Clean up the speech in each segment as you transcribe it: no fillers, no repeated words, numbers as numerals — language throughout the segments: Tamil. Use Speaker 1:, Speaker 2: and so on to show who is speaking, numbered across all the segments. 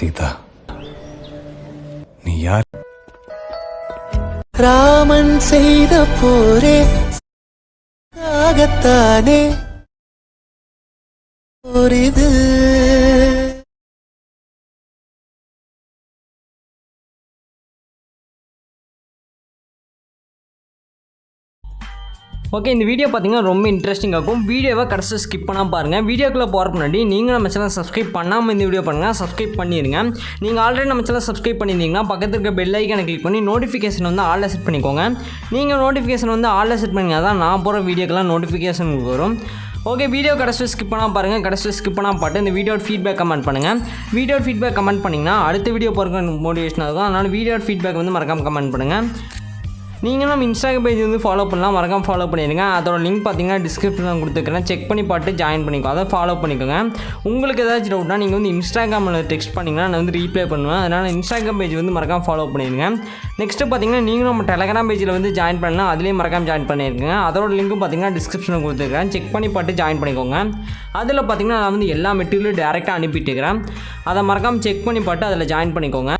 Speaker 1: சீதா, நீ யார்?
Speaker 2: ராமன் செய்த போரே ஆகத்தானே ஒரு
Speaker 3: ஓகே, இந்த வீடியோ பார்த்தீங்கன்னா ரொம்ப இன்ட்ரெஸ்டிங்காக இருக்கும். வீடியோவை கடைசி ஸ்கிப் பண்ணால் பாருங்கள். வீடியோக்குள்ளே போகிறதுக்கு முன்னாடி நீங்கள் நம்ம சேனல் சப்ஸ்கிரைப் பண்ணாமல் இந்த வீடியோ பண்ணுங்கள், சப்ஸ்கிரைப் பண்ணிடுங்க. நீங்கள் ஆல்ரெடி நம்ம சேனல் சப்ஸ்கிரைப் பண்ணியிருந்தீங்கன்னா பக்கத்தில் இருக்க பெல் ஐக்கானை கிளிக் பண்ணி நோட்டிஃபிகேஷன் வந்து ஆல்ல செட் பண்ணிக்கோங்க. நீங்கள் நோட்டிஃபிகேஷன் வந்து ஆல்ல செட் பண்ணிங்கன்னா தான் நான் போகிற வீடியோக்கெல்லாம் நோட்டிஃபிகேஷன் வரும். ஓகே, வீடியோ கடைசி ஸ்கிப் பண்ணால் பாருங்கள். கடைசி ஸ்கிப் பண்ணால் பாட்டு இந்த வீடியோட ஃபீட்பேக் கமெண்ட் பண்ணுங்கள். வீடியோட ஃபீட்பேக் கமெண்ட் பண்ணிங்கன்னா அடுத்த வீடியோ போகிறதுக்கு மோட்டிவேஷனாக இருக்கும். அதனால் வீடியோட ஃபீட்பேக் வந்து மறக்காமல் கமெண்ட் பண்ணுங்கள். நீங்கள் நம்ம இன்ஸ்டாகிராம் பேஜ் வந்து ஃபாலோ பண்ணலாம், மறக்காம ஃபாலோ பண்ணிடுங்க. அதோட லிங்க் பார்த்தீங்கன்னா டிஸ்கிரிப்ஷனில் கொடுத்துருக்கேன், செக் பண்ணி பார்த்து ஜாயின் பண்ணிக்கோ, அதை ஃபாலோ பண்ணிக்கோங்க. உங்களுக்கு ஏதாச்சும் டவுட்னா நீங்கள் வந்து இன்ஸ்டாகிராமில் டெக்ஸ்ட் பண்ணிங்கன்னா நான் வந்து ரீப்ளை பண்ணுவேன். அதனால் இன்ஸ்டாகிராம் பேஜ் வந்து மறக்காம ஃபாலோ பண்ணிடுங்க. நெக்ஸ்ட்டு பார்த்தீங்கன்னா நீங்களும் நம்ம டெலகிராம் பேஜில் வந்து ஜாயின் பண்ணலாம், அதுலேயும் மறக்காம ஜாயின் பண்ணியிருக்கேன். அதோட லிங்க்கும் பார்த்தீங்கன்னா டிஸ்கிரிப்ஷனில் கொடுத்துருக்கேன், செக் பண்ணி பார்த்து ஜாயின் பண்ணிக்கோங்க. அதில் பார்த்தீங்கன்னா நான் வந்து எல்லா மெட்டீரியலும் டேரெக்டாக அனுப்பிட்டுருக்கிறேன், அதை மறக்காமல் செக் பண்ணி பார்த்து அதில் ஜாயின் பண்ணிக்கோங்க.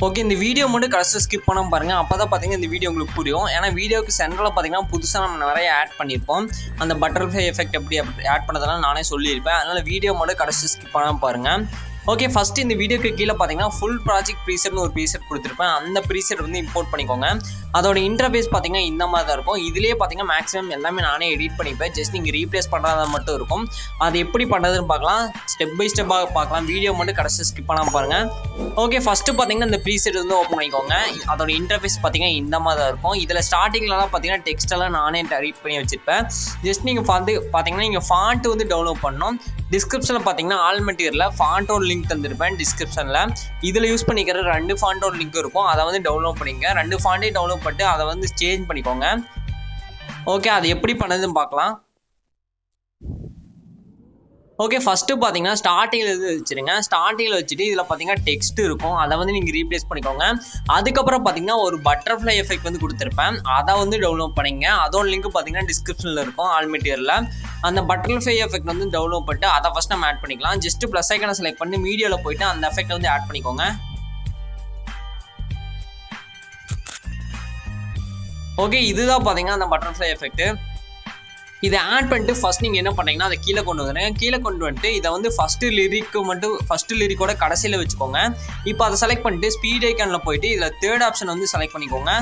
Speaker 3: ஓகே, இந்த வீடியோ மட்டும் கடைசி ஸ்கிப் பண்ணாமல் பாருங்கள், அப்போ தான் பார்த்தீங்கன்னா இந்த வீடியோ உங்களுக்கு புரியும். ஏன்னா வீடியோக்கு சென்டரில் பார்த்தீங்கன்னா புதுசாக நம்ம நிறைய ஆட் பண்ணியிருப்போம். அந்த பட்டர்ஃப்ளை எஃபெக்ட் எப்படி ஆட் பண்ணதெல்லாம் நானே சொல்லியிருப்பேன். அதனால் வீடியோ மட்டும் கடைசி ஸ்கிப் பண்ணாமல் பாருங்கள். ஓகே, ஃபஸ்ட்டு இந்த வீடியோக்கு கீழே பார்த்தீங்கன்னா ஃபுல் ப்ராஜெக்ட் ப்ரீசெட்னு ஒரு ப்ரீசெட் கொடுத்துருப்பேன். அந்த ப்ரீசெட் வந்து இம்போர்ட் பண்ணிக்கோங்க. அதோட இன்டர்ஃபேஸ் பார்த்தீங்கன்னா இந்த மாதிரி தான் இருக்கும். இதுலேயே பார்த்தீங்கன்னா மேக்ஸிமம் எல்லாமே நானே எடிட் பண்ணிப்பேன். ஜஸ்ட் நீங்கள் ரீப்ளேஸ் பண்ணுறதா மட்டும் இருக்கும். அது எப்படி பண்ணுறதுன்னு பார்க்கலாம், ஸ்டெப் பை ஸ்டெப்பாக பார்க்கலாம். வீடியோ மட்டும் கடைசி ஸ்கிப் பண்ணாமல் பாருங்கள். ஓகே, ஃபஸ்ட்டு பார்த்தீங்கன்னா இந்த ப்ரீசெட் வந்து ஓப்பன் பண்ணிக்கோங்க. அதோட இன்டர்ஃபேஸ் பார்த்தீங்கன்னா இந்த மாதிரி தான் இருக்கும். இதில் ஸ்டார்டிங்லலாம் பார்த்தீங்கன்னா டெக்ஸ்டெல்லாம் நானே டைப் பண்ணி வச்சுருப்பேன். ஜஸ்ட் நீங்கள் பார்த்தீங்கன்னா நீங்கள் ஃபாண்ட் வந்து டவுன்லோட் பண்ணணும். டிஸ்கிரிப்ஷனில் பார்த்தீங்கன்னா ஆல் மெட்டீரியலில் ஃபாண்டோட லிங்க் தந்திருப்பேன் டிஸ்கிரிப்ஷனில். இதில் யூஸ் பண்ணிக்கிற 2 ஃபாண்டோட லிங்க் இருக்கும், அதை வந்து டவுன்லோட் பண்ணிங்க. 2 ஃபாண்டையும் டவுன்லோட் பண்ணிட்டு அதை வந்து சேஞ்ச் பண்ணிக்கோங்க. ஓகே, அது எப்படி பண்ணதுன்னு பார்க்கலாம். ஓகே, ஃபஸ்ட்டு பார்த்தீங்கன்னா ஸ்டார்டிங்கில் இது வச்சுருங்க. ஸ்டார்டிங்கில் வச்சுட்டு இதில் பார்த்தீங்கன்னா டெக்ஸ்ட் இருக்கும், அதை வந்து நீங்கள் ரீப்ளேஸ் பண்ணிக்கோங்க. அதுக்கப்புறம் பார்த்தீங்கன்னா ஒரு பட்டர்ஃப்ளை எஃபெக்ட் வந்து கொடுத்துருப்பேன், அதை வந்து டவுன்லோட் பண்ணிங்க. அதோட லிங்க் பார்த்தீங்கன்னா டிஸ்கிரிப்ஷனில் இருக்கும் ஆல் மெட்டீரியலில். அந்த பட்டர்ஃப்ளை எஃபெக்ட் வந்து டவுன்லோட் பண்ணிட்டு அதை ஃபஸ்ட் நம்ம ஆட் பண்ணிக்கலாம். ஜஸ்ட் ப்ளஸ் ஐக்கானை செலக்ட் பண்ணி மீடியாவில் போயிட்டு அந்த எஃபெக்ட் வந்து ஆட் பண்ணிக்கோங்க. ஓகே, இதுதான் பார்த்தீங்கன்னா அந்த பட்டர்ஃப்ளை எஃபெக்ட். இதை ஆட் பண்ணிட்டு ஃபஸ்ட் நீங்கள் என்ன பண்ணீங்கன்னா அதை கீழே கொண்டு வந்துடுங்க. கீழே கொண்டு வந்துட்டு இதை வந்து ஃபஸ்ட்டு லிரிக்கோட கடைசியில் வச்சுக்கோங்க. இப்போ அதை செலக்ட் பண்ணிட்டு ஸ்பீட் ஐக்கானில் போயிட்டு இதில் தேர்ட் ஆப்ஷன் வந்து செலக்ட் பண்ணிக்கோங்க.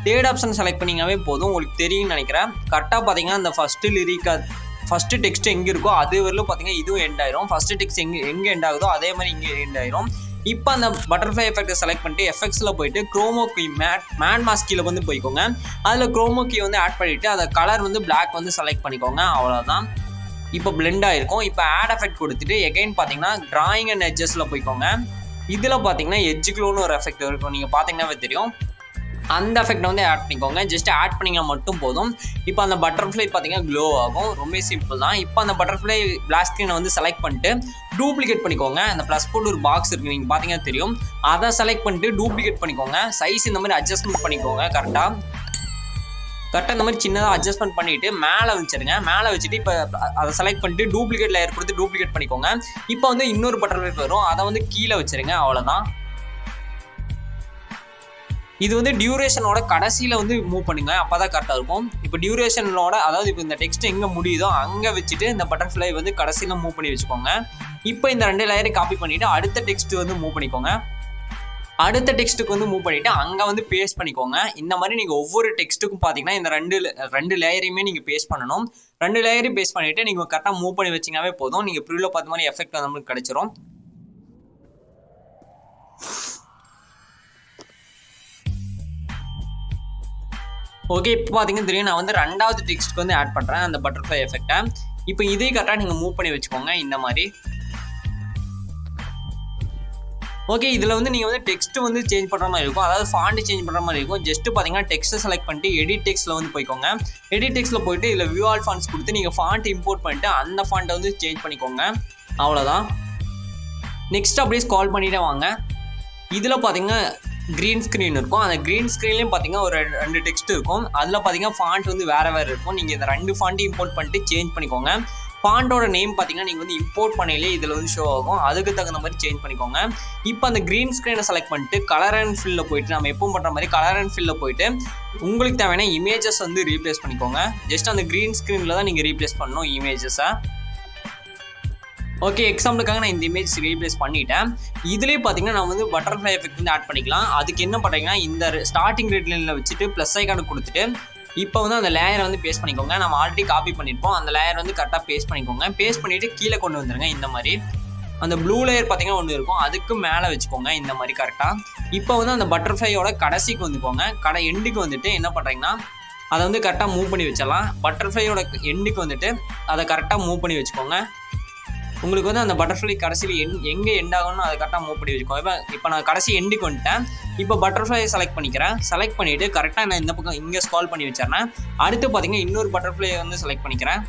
Speaker 3: தேர்ட் ஆப்ஷன் செலக்ட் பண்ணிங்கனாவே போதும், உங்களுக்கு தெரியும்னு நினைக்கிறேன். கரெக்டாக பார்த்தீங்கன்னா அந்த ஃபஸ்ட்டு டெக்ஸ்ட் எங்கே இருக்கோ அது வரலும் பார்த்தீங்கன்னா இதுவும் எண்ட் ஆயிரும். ஃபஸ்ட்டு டெக்ஸ்ட் எங்கே எண்ட் ஆகுதோ அதே மாதிரி இங்கே எண்ட் ஆயிரும். இப்போ அந்த பட்டர்ஃப்ளை எஃபெக்ட்டை செலக்ட் பண்ணிட்டு எஃபெக்ட்ஸில் போயிட்டு குரோமோ கீ மேட் மாஸ்க் கீழே வந்து போய்க்கோங்க. அதில் குரோமோ கீ வந்து ஆட் பண்ணிவிட்டு அதை கலர் வந்து பிளாக் வந்து செலக்ட் பண்ணிக்கோங்க. அவ்வளோதான், இப்போ பிளெண்ட் ஆகிருக்கும். இப்போ ஆட் எஃபெக்ட் கொடுத்துட்டு எகைன் பார்த்தீங்கன்னா டிராயிங் அண்ட் எட்ஜஸில் போய்க்கோங்க. இதில் பார்த்தீங்கன்னா எட்ஜ் க்ளோன்னு ஒரு எஃபெக்ட் இருக்கும், நீங்கள் பார்த்தீங்கன்னாவே தெரியும். அந்த எஃபெக்ட் வந்து ஆட் பண்ணிக்கோங்க. ஜஸ்ட் ஆட் பண்ணிங்கன்னா மட்டும் போதும். இப்போ அந்த பட்டர்ஃப்ளை பார்த்தீங்கன்னா க்ளோ ஆகும், ரொம்ப சிம்பிள் தான். இப்போ அந்த பட்டர்ஃப்ளை பிளாக் ஸ்க்ரீனை வந்து செலக்ட் பண்ணிட்டு டூப்ளிகேட் பண்ணிக்கோங்க. அந்த ப்ளஸ் போட்டு ஒரு பாக்ஸ் இருக்குது, நீங்கள் பார்த்தீங்கன்னா தெரியும். அதை செலக்ட் பண்ணிட்டு டூப்ளிகேட் பண்ணிக்கோங்க. சைஸ் இந்த மாதிரி அட்ஜஸ்ட்மெண்ட் பண்ணிக்கோங்க. கரெக்டாக இந்த மாதிரி சின்னதாக அட்ஜஸ்ட்மெண்ட் பண்ணிவிட்டு மேலே வச்சுருங்க. மேலே வச்சுட்டு இப்போ அதை செலக்ட் பண்ணிட்டு டூப்ளிகேட் லேயர் கொடுத்து டூப்ளிகேட் பண்ணிக்கோங்க. இப்போ வந்து இன்னொரு பட்டர்ஃப்ளை வரும், அதை வந்து கீழே வச்சுருங்க. அவ்வளோதான். இது வந்து டியூரேஷனோட கடைசியில் வந்து மூவ் பண்ணுங்க, அப்போ தான் கரெக்டாக இருக்கும். இப்போ டியூரேஷனோட அதாவது இப்போ இந்த டெக்ஸ்ட் எங்கே முடியுதோ அங்கே வச்சுட்டு இந்த பட்டர்ஃப்ளை வந்து கடைசியில் மூவ் பண்ணி வச்சுக்கோங்க. இப்போ இந்த 2 லேயரை காப்பி பண்ணிவிட்டு அடுத்த டெக்ஸ்ட் வந்து மூவ் பண்ணிக்கோங்க. அடுத்த டெக்ஸ்ட்டுக்கு வந்து மூவ் பண்ணிவிட்டு அங்கே வந்து பேஸ்ட் பண்ணிக்கோங்க. இந்த மாதிரி நீங்கள் ஒவ்வொரு டெக்ஸ்ட்டுக்கும் பார்த்தீங்கன்னா இந்த ரெண்டு லேயரையுமே நீங்கள் பேஸ்ட் பண்ணணும். 2 லேயரையும் பேஸ்ட் பண்ணிவிட்டு நீங்கள் கரெக்டாக மூவ் பண்ணி வச்சிங்கனாவே போதும். நீங்கள் ப்ரிவ்யூவில் பார்த்த மாதிரி எஃபெக்ட் நம்மளுக்கு கிடைச்சிரும். ஓகே, இப்போ பார்த்தீங்கன்னா தெரியும், நான் வந்து 2வது டெக்ஸ்ட்டுக்கு வந்து ஆட் பண்ணுறேன் அந்த பட்டர்ஃப்ளை எஃபெக்டை. இப்போ இதே கரெக்டாக நீங்கள் மூவ் பண்ணி வச்சுக்கோங்க இந்த மாதிரி. ஓகே, இதில் வந்து நீங்கள் வந்து டெக்ஸ்ட் வந்து சேஞ்ச் பண்ணுற மாதிரி இருக்கும், அதாவது ஃபாண்ட் சேஞ்ச் பண்ணுற மாதிரி இருக்கும். ஜஸ்ட் பார்த்தீங்கன்னா டெக்ஸ்ட்டை செலக்ட் பண்ணிட்டு எடிட் டெக்ஸ்ட்டில் வந்து போய்க்கோங்க. எடிட் டெக்ஸ்ட்டில் போயிட்டு இதில் வியூ ஆல் ஃபாண்ட்ஸ் கொடுத்து நீங்கள் ஃபாண்ட் இம்போர்ட் பண்ணிட்டு அந்த ஃபாண்ட்டை வந்து சேஞ்ச் பண்ணிக்கோங்க. அவ்வளோதான். நெக்ஸ்ட் அப்படியே ஸ்க்ரால் பண்ணிட்டே வாங்க. இதில் பார்த்தீங்கன்னா க்ரீன் ஸ்க்ரீன் இருக்கும். அந்த க்ரீன் ஸ்க்ரீன்லேயும் பார்த்தீங்கன்னா ஒரு 2 டெக்ஸ்ட் இருக்கும். அதில் பார்த்தீங்கன்னா ஃபாண்ட் வந்து வேறு இருக்கும். நீங்கள் இந்த 2 ஃபாண்ட்டையும் இம்போர்ட் பண்ணிட்டு சேஞ்ச் பண்ணிக்கோங்க.
Speaker 1: ஃபாண்டோட நேம் பார்த்தீங்கன்னா நீங்கள் வந்து இம்போர்ட் பண்ணையிலே இதில் வந்து ஷோ ஆகும். அதுக்கு தகுந்த மாதிரி சேஞ்ச் பண்ணிக்கோங்க. இப்போ அந்த க்ரீன் ஸ்க்ரீனை செலக்ட் பண்ணிட்டு கலர் அண்ட் ஃபில்லில் போயிட்டு நம்ம எப்பவும் பண்ணுற மாதிரி கலர் அண்ட் ஃபில்லில் போயிட்டு உங்களுக்கு தேவையான இமேஜஸ் வந்து ரீப்ளேஸ் பண்ணிக்கோங்க. ஜஸ்ட் அந்த க்ரீன் ஸ்க்ரீனில் தான் நீங்கள் ரீப்ளேஸ் பண்ணணும் இமேஜஸை. ஓகே, எக்ஸாம்பிளுக்காக நான் இந்த இமேஜ் ரீப்ளேஸ் பண்ணிட்டேன். இதுலேயே பார்த்தீங்கன்னா நான் வந்து பட்டர்ஃப்ளை எஃபெக்ட் வந்து ஆட் பண்ணிக்கலாம். அதுக்கு என்ன பண்ணுறீங்கன்னா இந்த ஸ்டார்டிங் ரெட் லைனில் வச்சுட்டு ப்ளஸ் ஐக்கானு கொடுத்துட்டு இப்போ வந்து அந்த லேயரை வந்து பேஸ்ட் பண்ணிக்கோங்க. நம்ம ஆல்ரெடி காப்பி பண்ணியிருப்போம். அந்த லேயர் வந்து கரெக்டாக பேஸ்ட் பண்ணிக்கோங்க. பேஸ்ட் பண்ணிவிட்டு கீழே கொண்டு வந்துடுங்க. இந்த மாதிரி அந்த ப்ளூ லேயர் பார்த்தீங்கன்னா ஒன்று இருக்கும், அதுக்கு மேலே வச்சுக்கோங்க இந்த மாதிரி கரெக்டாக. இப்போ வந்து அந்த பட்டர்ஃப்ளையோட கடைசிக்கு வந்துக்கோங்க. எண்டுக்கு வந்துட்டு என்ன பண்ணுறீங்கன்னா அதை வந்து கரெக்டாக மூவ் பண்ணி வச்சிடலாம். பட்டர்ஃப்ளையோட எண்டுக்கு வந்துட்டு அதை கரெக்டாக மூவ் பண்ணி வச்சுக்கோங்க. உங்களுக்கு வந்து அந்த பட்டர்ஃப்ளை கடைசியில் எங்கே எண்ட் ஆகணும்னு அதை கரெக்டாக மூவ் பண்ணி வச்சுக்கோங்க. இப்போ நான் கடைசி எண்டுக்கு வந்துட்டேன். இப்போ பட்டர்ஃப்ளையை செலக்ட் பண்ணிக்கிறேன். செலக்ட் பண்ணிவிட்டு கரெக்டாக நான் இந்த பக்கம் இங்கே ஸ்க்ரால் பண்ணி வச்சிடறேன். அடுத்து பார்த்தீங்கன்னா இன்னொரு பட்டர்ஃப்ளையை வந்து செலக்ட் பண்ணிக்கிறேன்.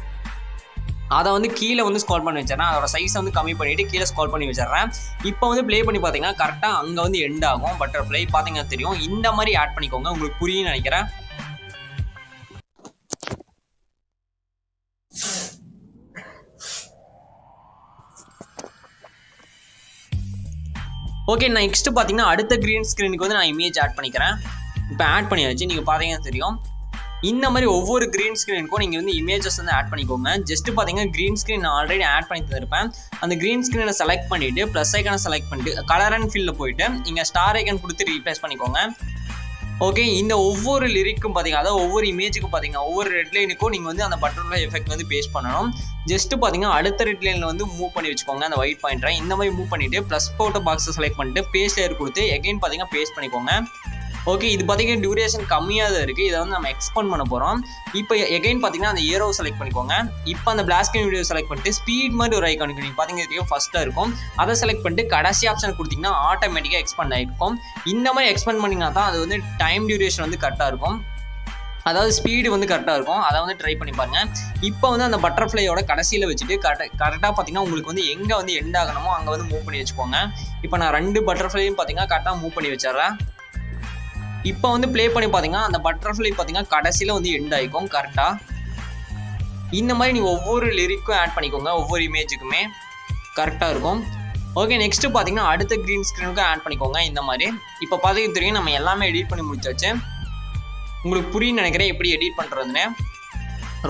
Speaker 1: அதை வந்து கீழே வந்து ஸ்க்ரால் பண்ணி வச்சிடறேன். அதோட சைஸை வந்து கம்மி பண்ணிவிட்டு கீழே ஸ்க்ரால் பண்ணி வச்சிடறேன். இப்போ வந்து ப்ளே பண்ணி பார்த்தீங்கன்னா கரெக்டாக அங்கே வந்து எண்ட் ஆகும் பட்டர்ஃப்ளை. பார்த்தீங்கன்னா தெரியும். இந்த மாதிரி ஆட் பண்ணிக்கோங்க. உங்களுக்கு புரியும்னு நினைக்கிறேன். ஓகே, நான் நெக்ஸ்ட் பார்த்தீங்கன்னா அடுத்த க்ரீன் ஸ்க்ரீனுக்கு வந்து நான் இமேஜ் ஆட் பண்ணிக்கிறேன். இப்போ ஆட் பண்ணியாச்சு. நீங்கள் பார்த்தீங்கன்னா தெரியும். இந்த மாதிரி ஒவ்வொரு க்ரீன் ஸ்க்ரீனுக்கும் நீங்கள் வந்து இமேஜஸ் வந்து ஆட் பண்ணிக்கோங்க. ஜஸ்ட் பார்த்தீங்கன்னா க்ரீன் ஸ்க்ரீன் நான் ஆல்ரெடி ஆட் பண்ணி தந்திருப்பேன். அந்த க்ரீன் ஸ்க்ரீனை செலக்ட் பண்ணிவிட்டு ப்ளஸ் ஐக்கானை செலக்ட் பண்ணிட்டு கலர் அண்ட் ஃபில்லில் போயிட்டு இங்கே ஸ்டார் ஐக்கான் கொடுத்து ரீப்ளேஸ் பண்ணிக்கோங்க. ஓகே, இந்த ஒவ்வொரு லிரிக்கும் பார்த்தீங்கன்னா அதாவது ஒவ்வொரு இமேஜுக்கும் பார்த்தீங்கன்னா ஒவ்வொரு ரெட் லைனுக்கும் நீங்கள் வந்து அந்த பட்டர்ஃப்ளை எஃபெக்ட் வந்து பேஸ்ட் பண்ணணும். ஜஸ்ட் பார்த்தீங்கன்னா அடுத்த ரெட் லைனில் வந்து மூவ் பண்ணி வச்சுக்கோங்க. அந்த ஒயிட் பாயிண்டரை இந்த மாதிரி மூவ் பண்ணிவிட்டு ப்ளஸ் போட்டோ பாக்ஸை செலக்ட் பண்ணிட்டு பேஸ்ட் லேயர் கொடுத்து எகைன் பார்த்தீங்கன்னா பேஸ்ட் பண்ணிக்கோங்க. ஓகே, இது பார்த்தீங்கன்னா டியூரேஷன் கம்மியாக தான் இருக்குது. இதை வந்து நம்ம எக்ஸ்பெண்ட் பண்ண போகிறோம். இப்போ எகைன் பார்த்தீங்கன்னா அந்த ஏரோ செலக்ட் பண்ணிக்கோங்க. இப்போ அந்த பிளாக் ஸ்க்ரீன் வீடியோ செலக்ட் பண்ணிட்டு ஸ்பீட் மாதிரி ஒரு ஐக்கானுக்கு நீங்கள் பார்த்தீங்கன்னா ஃபஸ்ட்டாக இருக்கும். அதை செலக்ட் பண்ணிட்டு கடைசி ஆப்ஷன் கொடுத்தீங்கன்னா ஆட்டோமேட்டிக்காக எக்ஸ்பெண்ட் ஆகிருக்கும். இந்த மாதிரி எக்ஸ்பெண்ட் பண்ணிங்கன்னா தான் அது வந்து டைம் டியூரேஷன் வந்து கரெக்டாக இருக்கும். அதாவது ஸ்பீடு வந்து கரெக்டாக இருக்கும். அதை வந்து ட்ரை பண்ணி பாருங்கள். இப்போ வந்து அந்த பட்டர்ஃப்ளையோட கடைசியில் வச்சுட்டு கரெக்டாக பார்த்தீங்கன்னா உங்களுக்கு வந்து எங்கே வந்து எண்ட் ஆகணுமோ அங்கே வந்து மூவ் பண்ணி வச்சுக்கோங்க. இப்போ நான் 2 பட்டர்ஃப்ளையும் பார்த்தீங்கன்னா கரெக்டாக மூவ் பண்ணி வச்சிடுறேன். இப்போ வந்து ப்ளே பண்ணி பார்த்தீங்கன்னா அந்த பட்டர்ஃப்ளை பார்த்தீங்கன்னா கடைசியில் வந்து எண்ட் ஆகிக்கும் கரெக்டாக. இந்த மாதிரி நீங்கள் ஒவ்வொரு லிரிக்கும் ஆட் பண்ணிக்கோங்க. ஒவ்வொரு இமேஜுக்குமே கரெக்டாக இருக்கும். ஓகே, நெக்ஸ்ட்டு பார்த்தீங்கன்னா அடுத்த க்ரீன் ஸ்க்ரீனுக்கும் ஆட் பண்ணிக்கோங்க. இந்த மாதிரி இப்போ பார்த்தீங்கன்னா தெரியும் நம்ம எல்லாமே எடிட் பண்ணி முடிச்சாச்சு. உங்களுக்கு புரியுன்னு நினைக்கிறேன் எப்படி எடிட் பண்ணுறதுன்னு.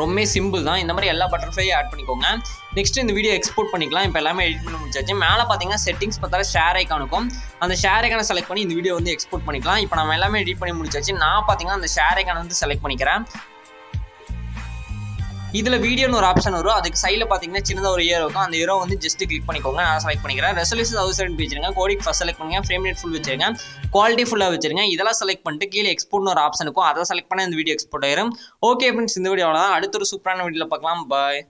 Speaker 1: ரொம்ப சிம்பிள் தான். இந்த மாதிரி எல்லா பட்டர்ஃப்ளையும் ஆட் பண்ணிக்கோங்க. நெக்ஸ்ட் இந்த வீடியோ எக்ஸ்போர்ட் பண்ணிக்கலாம். இப்போ எல்லாமே எடிட் பண்ணி முடிச்சாச்சு. மேலே பார்த்தீங்கன்னா செட்டிங்ஸ் பார்த்தாலும் ஷேர் ஐக்கானுக்கும் அந்த ஷேர் ஐக்கானை செலக்ட் பண்ணி இந்த வீடியோ வந்து எக்ஸ்போர்ட் பண்ணிக்கலாம். இப்போ நம்ம எல்லாமே எடிட் பண்ணி முடிச்சாச்சு. நான் பார்த்தீங்கன்னா அந்த ஷேர் ஐக்கானை வந்து செலக்ட் பண்ணிக்கிறேன். இதில் வீடியோன்னு ஒரு ஆப்ஷன் வரும். அதுக்கு சைடில் பார்த்தீங்கன்னா சின்னதாக ஒரு ஏரோ இருக்கும். அந்த ஏரோ வந்து ஜஸ்ட் கிளிக் பண்ணிக்கோங்க. நான் செலக்ட் பண்ணிக்கிறேன். ரெசல்யூஷன் 1000 வச்சுருங்க. கோடிக் ஃபஸ்ட் செலக்ட் பண்ணுங்க. ஃப்ரேம் ரேட் ஃபுல் வச்சுருங்க. குவாலிட்டி ஃபுல்லாக வச்சுருங்க. இதெல்லாம் செலக்ட் பண்ணிட்டு கீழே எக்ஸ்போர்ட்னு ஒரு ஆப்ஷன் இருக்கும். அதை செலக்ட் பண்ண இந்த வீடியோ எக்ஸ்போர்ட் ஆயிரும். ஓகே ஃப்ரெண்ட்ஸ், இந்த வீடியோ அவ்வளோதான். அடுத்த ஒரு சூப்பரான வீடியோவில் பார்க்கலாம். பாய்.